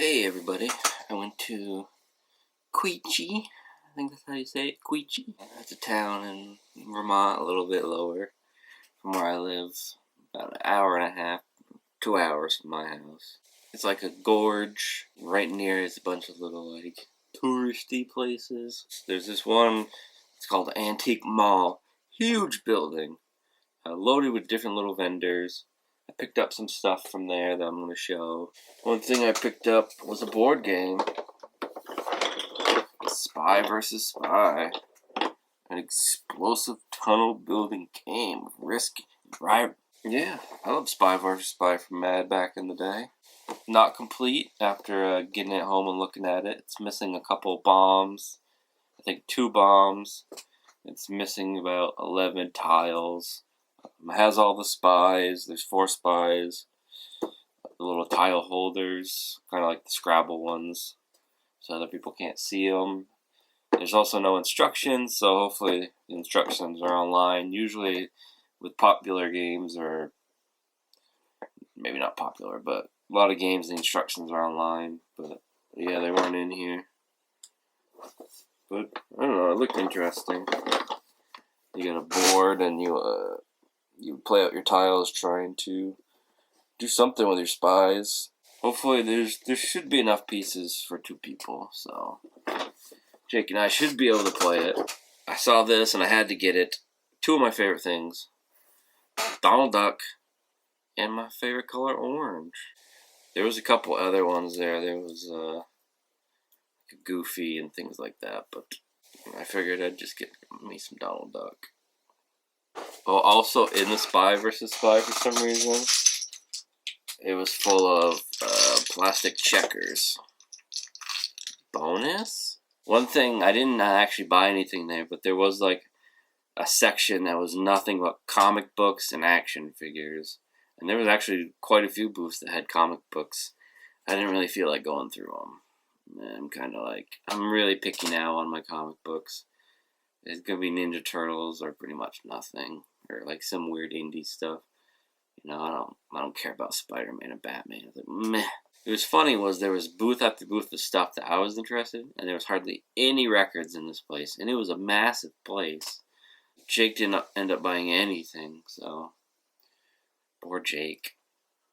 Hey everybody, I went to Quechee, I think that's how you say it, Quechee. It's a town in Vermont, a little bit lower from where I live, about an hour and a half, 2 hours from my house. It's like a gorge, right near is a bunch of little like touristy places. There's this one, it's called Antique Mall, huge building, loaded with different little vendors. I picked up some stuff from there that I'm going to show. One thing I picked up was a board game. Spy vs. Spy. An explosive tunnel building game with risk and riot. Yeah, I love Spy vs. Spy from Mad back in the day. Not complete after getting it home and looking at it. It's missing a couple bombs. I think 2 bombs. It's missing about 11 tiles. It has all the spies. There's 4 spies. The little tile holders, kind of like the Scrabble ones, so other people can't see them. There's also no instructions, so hopefully the instructions are online. Usually with popular games, or maybe not popular, but a lot of games the instructions are online. But yeah, they weren't in here. But I don't know, it looked interesting. You get a board and you play out your tiles trying to do something with your spies. Hopefully there should be enough pieces for 2 people, so Jake and I should be able to play it. I saw this and I had to get it. 2 of my favorite things. Donald Duck and my favorite color, orange. There was a couple other ones there. There was Goofy and things like that, but I figured I'd just get me some Donald Duck. Oh, also in the Spy vs. Spy for some reason, it was full of plastic checkers. Bonus? One thing, I didn't actually buy anything there, but there was like a section that was nothing but comic books and action figures. And there was actually quite a few booths that had comic books. I didn't really feel like going through them. I'm really picky now on my comic books. It's gonna be Ninja Turtles or pretty much nothing, or like some weird indie stuff. You know, I don't care about Spider-Man and Batman. I was like, meh. It was funny was there was booth after booth of stuff that I was interested in, and there was hardly any records in this place, and it was a massive place. Jake didn't end up buying anything, so poor Jake.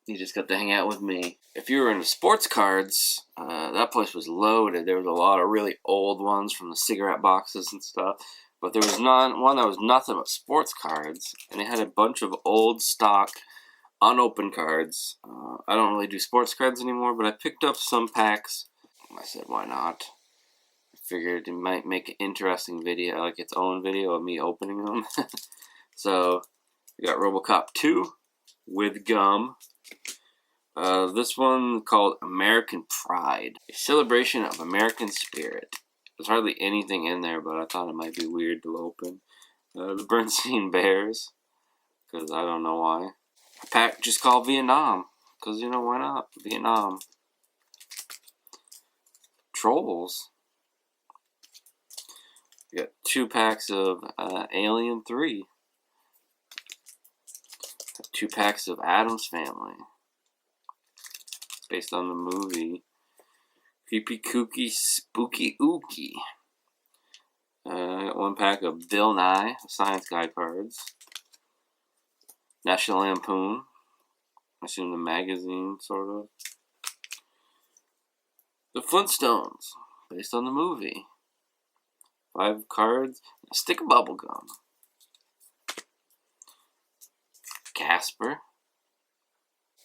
He just got to hang out with me. If you were into sports cards, that place was loaded. There was a lot of really old ones from the cigarette boxes and stuff. But there was one that was nothing but sports cards. And it had a bunch of old stock, unopened cards. I don't really do sports cards anymore, but I picked up some packs. I said, why not? I figured it might make an interesting video, like its own video of me opening them. So, we got RoboCop 2 with gum. This one called American Pride, a celebration of American spirit. There's hardly anything in there, but I thought it might be weird to open. The Bernstein Bears, because I don't know why. A pack just called Vietnam, because you know why not? Vietnam. Trolls. We got 2 packs of Alien 3. 2 packs of Addams Family. Based on the movie Creepy Kooky Spooky Ooky. I got 1 pack of Bill Nye Science Guy cards. National Lampoon. I assume the magazine, sort of. The Flintstones, based on the movie. 5 cards. A stick of bubble gum. Casper.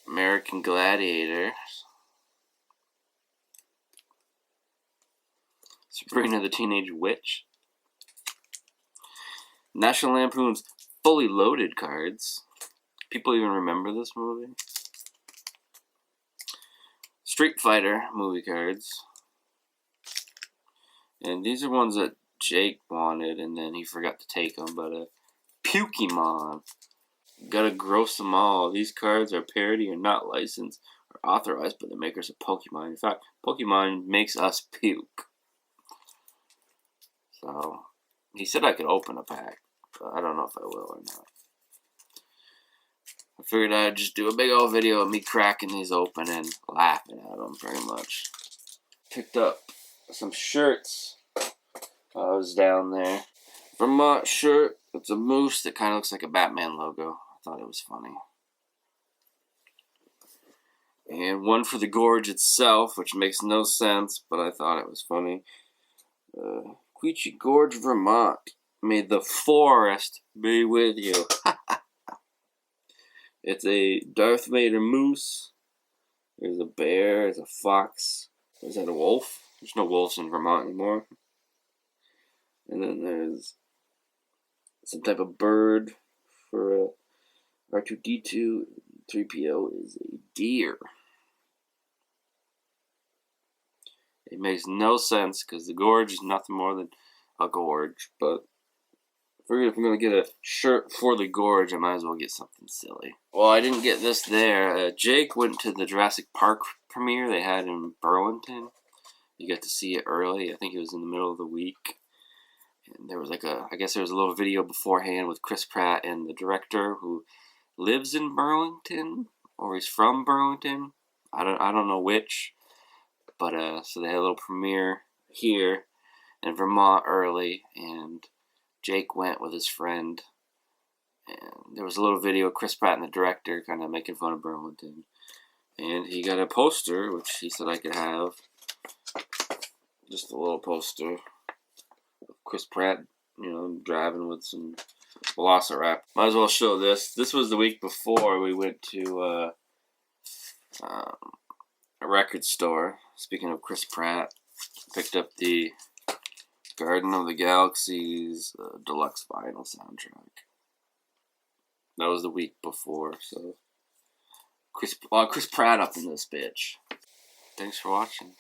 American Gladiator. Sabrina the Teenage Witch. National Lampoon's Fully Loaded cards. People even remember this movie. Street Fighter movie cards. And these are ones that Jake wanted and then he forgot to take them. But Pokemon. Gotta gross them all. These cards are parody and not licensed or authorized by the makers of Pokemon. In fact, Pokemon makes us puke. So, he said I could open a pack, but I don't know if I will or I figured I'd just do a big old video of me cracking these open and laughing at them pretty much. Picked up some shirts while I was down there. Vermont shirt. It's a moose that kind of looks like a Batman logo. I thought it was funny. And one for the gorge itself, which makes no sense, but I thought it was funny. Quechee Gorge, Vermont. May the forest be with you. It's a Darth Vader moose. There's a bear. There's a fox. Is that a wolf? There's no wolves in Vermont anymore. And then there's some type of bird for R2-D2. 3PO is a deer. It makes no sense because the gorge is nothing more than a gorge. But I figured if I'm going to get a shirt for the gorge, I might as well get something silly. Well, I didn't get this there. Jake went to the Jurassic Park premiere they had in Burlington. You got to see it early. I think it was in the middle of the week. And there was I guess there was a little video beforehand with Chris Pratt and the director who lives in Burlington, or he's from Burlington. I don't know which. But so they had a little premiere here in Vermont early, and Jake went with his friend. And there was a little video of Chris Pratt and the director kind of making fun of Burlington. And he got a poster, which he said I could have. Just a little poster of Chris Pratt, driving with some Velociraptor. Might as well show this. This was the week before we went to a record store. Speaking of Chris Pratt, picked up the Guardians of the Galaxy's deluxe vinyl soundtrack. That was the week before, so Chris Pratt up in this bitch. Thanks for watching.